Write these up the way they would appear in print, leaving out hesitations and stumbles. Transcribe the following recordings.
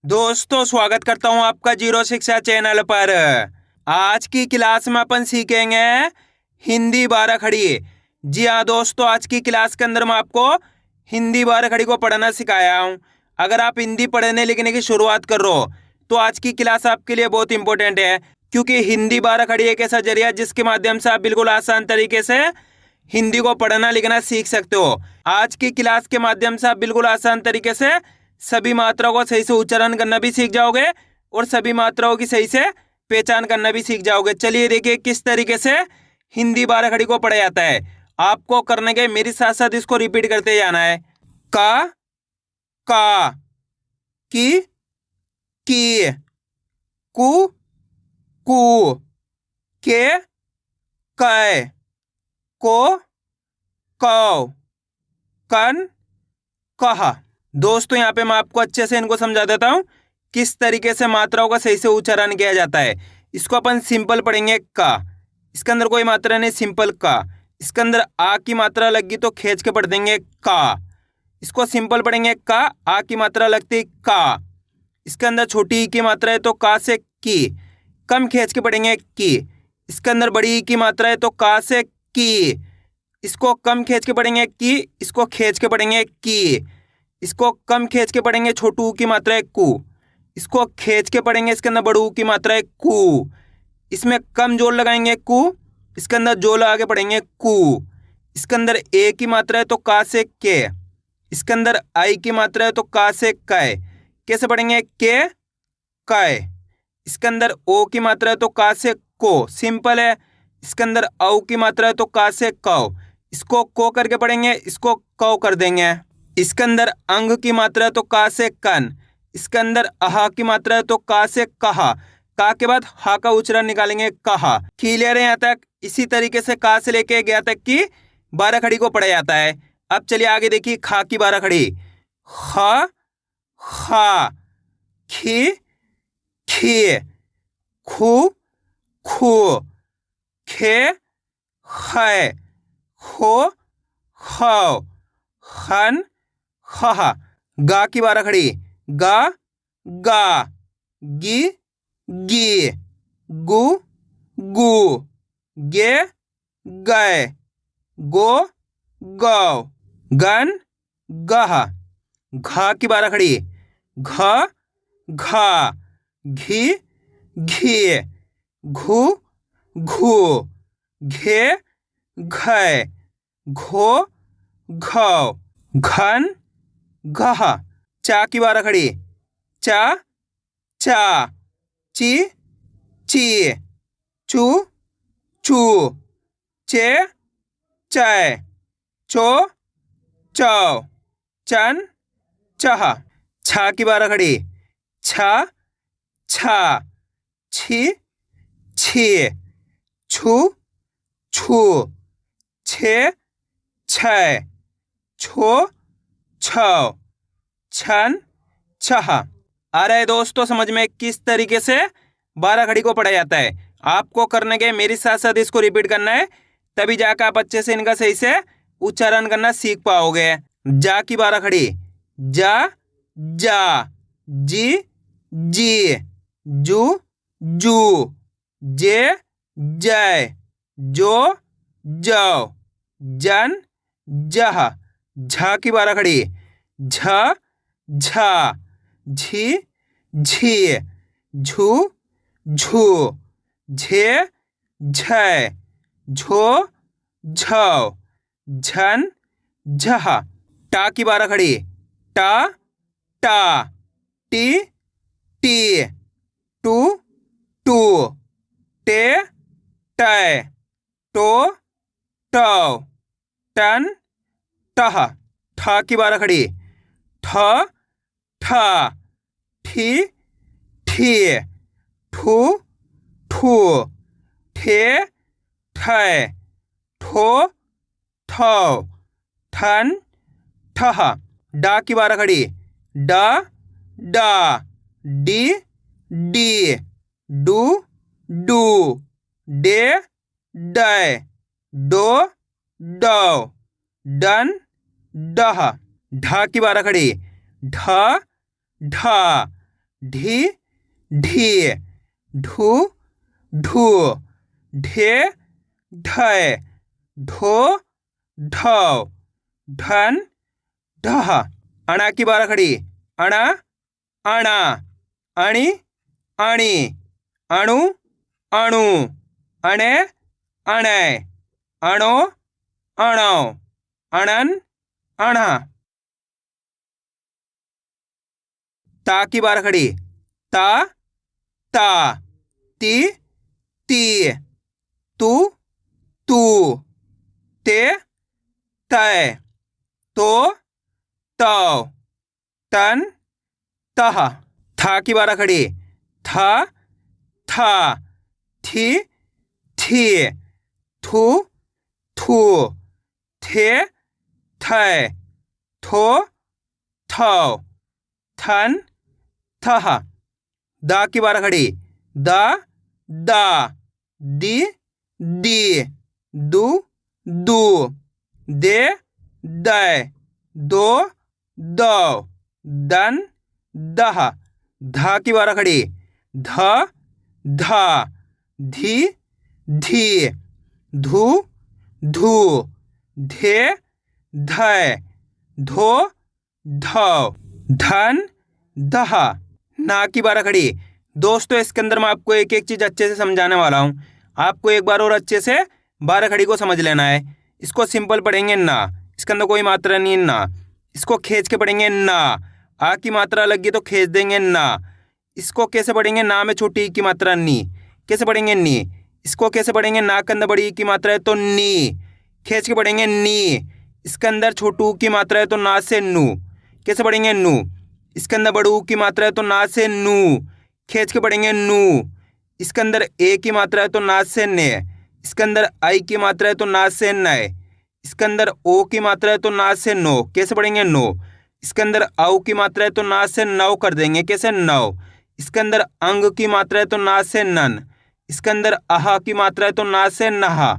दोस्तों स्वागत करता हूं आपका जीरो शिक्षा चैनल पर। आज की क्लास में अपन सीखेंगे हिंदी बारह खड़ी। जी हाँ दोस्तों, आज की क्लास के अंदर मैं आपको हिंदी बारह खड़ी को पढ़ना सिखाया हूं। अगर आप हिंदी पढ़ने लिखने की शुरुआत कर रहे हो तो आज की क्लास आपके लिए बहुत इंपॉर्टेंट है, क्योंकि हिंदी बारह खड़ी एक ऐसा जरिया जिसके माध्यम से आप बिल्कुल आसान तरीके से हिंदी को पढ़ना लिखना सीख सकते हो। आज की क्लास के माध्यम से आप बिल्कुल आसान तरीके से सभी मात्राओं को सही से उच्चारण करना भी सीख जाओगे और सभी मात्राओं की सही से पहचान करना भी सीख जाओगे। चलिए देखिए किस तरीके से हिंदी बारह खड़ी को पढ़ा जाता है। आपको करने के मेरे साथ साथ इसको रिपीट करते जाना है। का की कु कु के कै को कौ कन कहा। दोस्तों यहाँ पे मैं आपको अच्छे से इनको समझा देता हूँ किस तरीके से मात्राओं का सही से उच्चारण किया जाता है। इसको अपन सिंपल पढ़ेंगे का, इसके अंदर कोई मात्रा नहीं, सिंपल का। इसके अंदर आ की मात्रा लगी तो खींच के पढ़ देंगे का। इसको सिंपल पढ़ेंगे का, आ की मात्रा लगती का। इसके अंदर छोटी ई की मात्रा है तो का से की, कम खींच के पढ़ेंगे की। इसके अंदर बड़ी ई की मात्रा है तो का से की, इसको कम खींच के पढ़ेंगे की, इसको खींच के पढ़ेंगे की। इसको कम खींच के पढ़ेंगे छोटू की मात्रा है कु, इसको खींच के पढ़ेंगे इसके अंदर बड़ू की मात्रा है कु। इसमें कम जोर लगाएंगे कु, इसके अंदर जोर लगा के पढ़ेंगे कु। इसके अंदर ए की मात्रा है तो का से के, इसके अंदर आई की मात्रा है तो का से कै। कैसे पढ़ेंगे के कै। इसके अंदर ओ की मात्रा है तो का से को, सिंपल है। इसके अंदर औ की मात्रा है तो का से कौ, इसको को करके पढ़ेंगे, इसको कौ कर देंगे। इसके अंदर अंग की मात्रा है तो का से कन, इसके अंदर अहा की मात्रा है तो का से कहा। का के बाद हा का उच्चारण निकालेंगे कहा। क्लियर है यहाँ तक। इसी तरीके से का से लेके गया तक की बारह खड़ी को पढ़ा जाता है। अब चलिए आगे देखिए खा की बारह खड़ी। ख खा खी खी खू खू खे खे खो खौ खन खहा। गा की बारह खड़ी। गा गा गी गी गु गु गे गै गो गौ गन गह। घा की बारह खड़ी। घ घा घी घी घू घू घे घै घो घौ घन घह। चा की बारह खड़ी। चा चा ची ची चू चू चे चै चो चौ चन चह। छा की बारह खड़ी। छा छा छी छी छू छू छे छै छो छौ छन छह। आ रहा है दोस्तों समझ में किस तरीके से बारह खड़ी को पढ़ा जाता है। आपको करने के मेरे साथ साथ इसको रिपीट करना है, तभी जाकर आप अच्छे से इनका सही से उच्चारण करना सीख पाओगे। जा की बारह खड़ी। जा जा जी जी जू जू जे जय जो जौ जन जह। झा की बारह खड़ी। झ झा झी झी झू झू झे झै झो झौ झन झह। टा की बारह खड़ी। टा टा टी टी टू टू टे टै टो टौ टन टह। ठा की बारह खड़ी। ठ ठा ठी ठी ठू ठू ठे ठै ठो ठौ ठन ठह। डा की बारह खड़ी। डा डा डी डी डू डू डे डै डो डौ डन डह। ढा की बारह खड़ी। ढा ढा ढी ढी, ढू ढू, ढे ढय, ढो ढौ, ढन ढह। अणा की बारह खड़ी, अणा अणा, अणी अणी, अणु अणु, अणे अणै, अणो अणौ, अणन अणा। ता की बारह खड़ी, ता ता, ती ती, तू तू, ते तय, तो तौ, तन तह। था की बारह खड़ी, था था, थी थी, थू थू, थे थे, थो थौ, थन थह। दा की बारह खड़ी, दा दा, दी दी, दू दू, दे दै, दो दौ, दन दह। धा की बारह खड़ी, ध धा, धी धी, धू धू, धे धय, धो धौ, धन दह। ना की बारह खड़ी। दोस्तों इसके अंदर मैं आपको एक एक चीज अच्छे से समझाने वाला हूँ, आपको एक बार और अच्छे से बारह खड़ी को समझ लेना है। इसको सिंपल पढ़ेंगे ना, इसके अंदर कोई मात्रा नहीं है ना, इसको खींच के पढ़ेंगे ना, आ की मात्रा लगी तो खींच देंगे ना। इसको कैसे पढ़ेंगे, ना में छोटी ई की मात्रा नी, कैसे पढ़ेंगे नी। इसको कैसे पढ़ेंगे, ना के अंदर बड़ी ई की मात्रा है तो नी, खींच के पढ़ेंगे नी। इसके अंदर छोटू की मात्रा है तो ना से नू, कैसे पढ़ेंगे नू। इसके अंदर बड़ू की मात्रा है तो ना से नू, खींच के पढ़ेंगे नू। इसके अंदर ए की मात्रा है तो ना से ने, इसके अंदर आई की मात्रा है तो ना से नए, इसके अंदर ओ की मात्रा है तो ना से नो, कैसे पढ़ेंगे नो। इसके अंदर औ की मात्रा है तो ना से नौ कर देंगे, कैसे नौ। इसके अंदर अंग की मात्रा है तो ना से नन, इसके अंदर आहा की मात्रा है तो ना से नहा,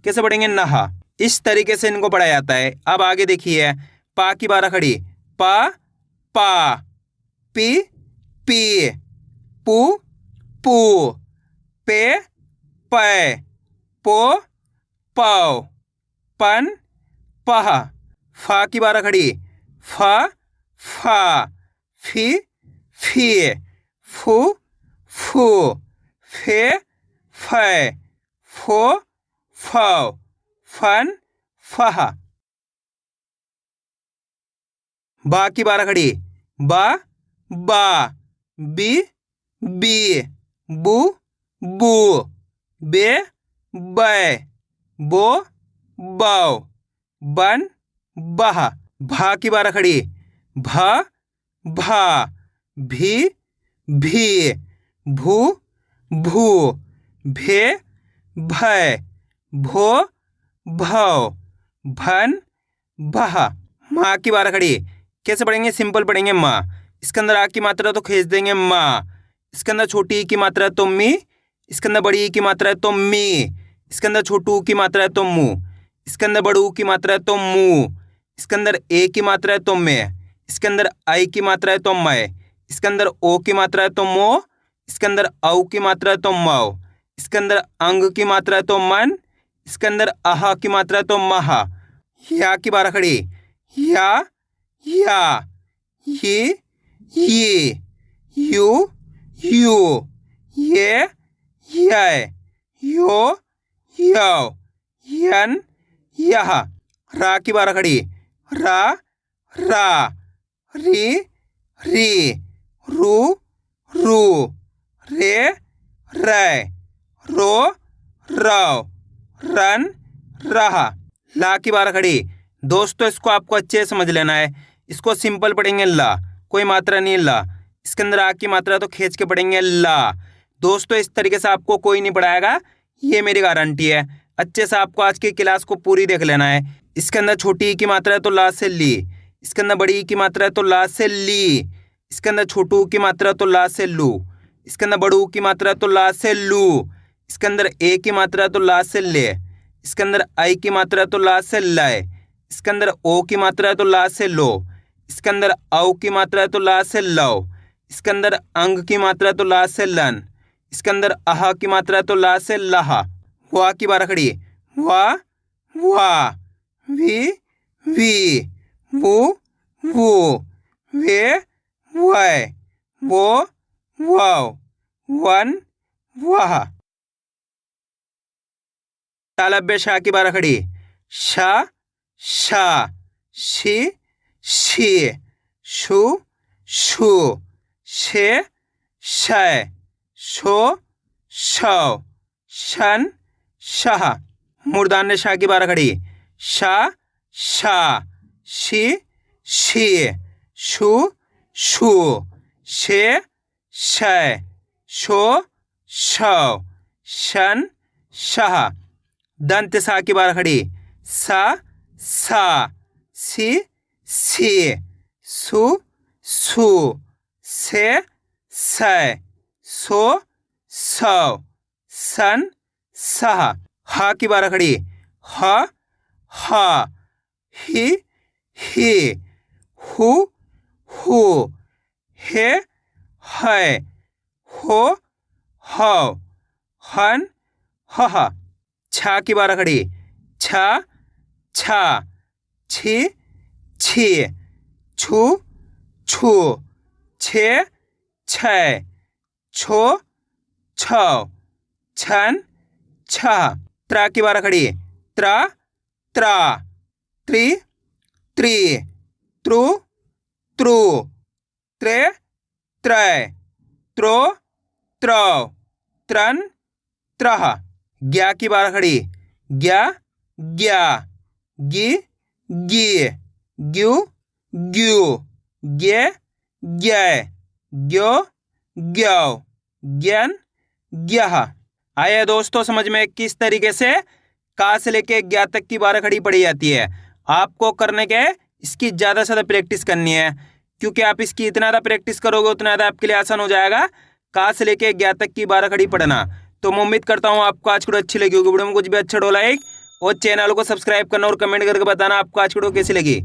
कैसे पढ़ेंगे नहा। इस तरीके से इनको पढ़ा जाता है। अब आगे देखिए, पा की बारह खड़ी, पा पा, पी पी, पू पू, पे पै, पो पौ, पन पह। फा की बारह खड़ी, फा फा, फी फी, फू फू, फे फै, फो फौ, फन फह। बा की बारह खड़ी, बा बा, बी बी, बू बू, बे बै, बो बौ, बन बह। भा की बारह खड़ी, भा भा, भी भी, भू भू, भे भै, भो भौ, भन भह। माँ की बारह खड़ी, कैसे पढ़ेंगे, सिंपल पढ़ेंगे माँ। इसके अंदर आ की मात्रा तो खींच देंगे माँ, इसके अंदर छोटी ई की मात्रा है तो मी, इसके अंदर बड़ी ई की मात्रा है तो मी, इसके अंदर छोटू की मात्रा है तो मु, इसके अंदर बड़ू की मात्रा है तो मु, इसके अंदर ए की मात्रा है तो मैं, इसके अंदर आई की मात्रा है तो मैं, इसके अंदर ओ की मात्रा है तो मो, इसके अंदर औ की मात्रा है तो मौ, इसके अंदर अंग की मात्रा है तो मन, इसके अंदर आहा की मात्रा है तो महा। या की बारह खड़ी, या ये यू यू, ये यो यौ, यन यह। रा की बारह खड़ी, रा रा, री री, रू रू, रे रै, रो रौ, रन रहा। ला की बारह खड़ी। दोस्तों इसको आपको अच्छे से समझ लेना है, इसको सिंपल पढ़ेंगे ला, कोई मात्रा नहीं ला। इसके अंदर आ की मात्रा तो खींच के पढ़ेंगे ला। दोस्तों इस तरीके से आपको कोई नहीं पढ़ाएगा, ये मेरी गारंटी है। अच्छे से आपको आज की क्लास को पूरी देख लेना है। इसके अंदर छोटी ई की मात्रा है तो ला से ली, इसके अंदर बड़ी ई की मात्रा है तो ला से ली, इसके अंदर छोटू की मात्रा है तो ला से लू, इसके अंदर बड़ू की मात्रा है तो ला से लू, इसके अंदर ए की मात्रा है तो ला से ले, इसके अंदर आई की मात्रा है तो ला से लय, इसके अंदर ओ की मात्रा है तो ला से लो, इसके अंदर औ की मात्रा है तो ला से लव, इसके अंदर अंग की मात्रा तो ला से लन, इसके अंदर आहा की मात्रा तो ला से लहा। वाह की बारह खड़ी, वाह वाह, वी वी, वो वो, वे वै, वो वाव, वन वाह। तालब्य शाह की बारह खड़ी, शा शा, शी शी, शु शु, शे शय, शो शौ, शन शाह। मूर्धान्य शाह की बारह खड़ी, शा शा, शी शी, शु शु, शे शय, शो शौ, शन शाह। दंत सा की बारह खड़ी, सा सा, सी सी, सु सु, से सै, सो सौ, सन सह। हा की बारह खड़ी, हा हा, ही ही, हु हु, हे है, हो हौ, हन हह। छा की बारह खड़ी, छा छा, छी छी, छु छु, छे छै, छो छौ, छन छह। त्रा की बारह खड़ी, त्रा त्रा, त्रि त्रि,त्रुत्रु, त्रे त्रै, त्रो त्रौ, त्रन त्रह। ग्या की बारह खड़ी, ग्या ग्या, गी गी, ग्यू ग्यू, गे ग्यै, ग्यो ग्यौ, ज्ञन ग्यह। आइए दोस्तों समझ में किस तरीके से का से लेके ग्या तक की बारह खड़ी पढ़ी जाती है। आपको करने के इसकी ज़्यादा से ज़्यादा प्रैक्टिस करनी है, क्योंकि आप इसकी इतना ज़्यादा प्रैक्टिस करोगे उतना ज़्यादा आपके लिए आसान हो जाएगा का से लेके ग्या तक की बारह खड़ी पढ़ना। तो मैं उम्मीद करता हूँ आपको आज वीडियो अच्छी लगी होगी। वीडियो में कुछ भी अच्छा हो लाइक और चैनल को सब्सक्राइब करना और कमेंट करके बताना आपको आज वीडियो कैसी लगी।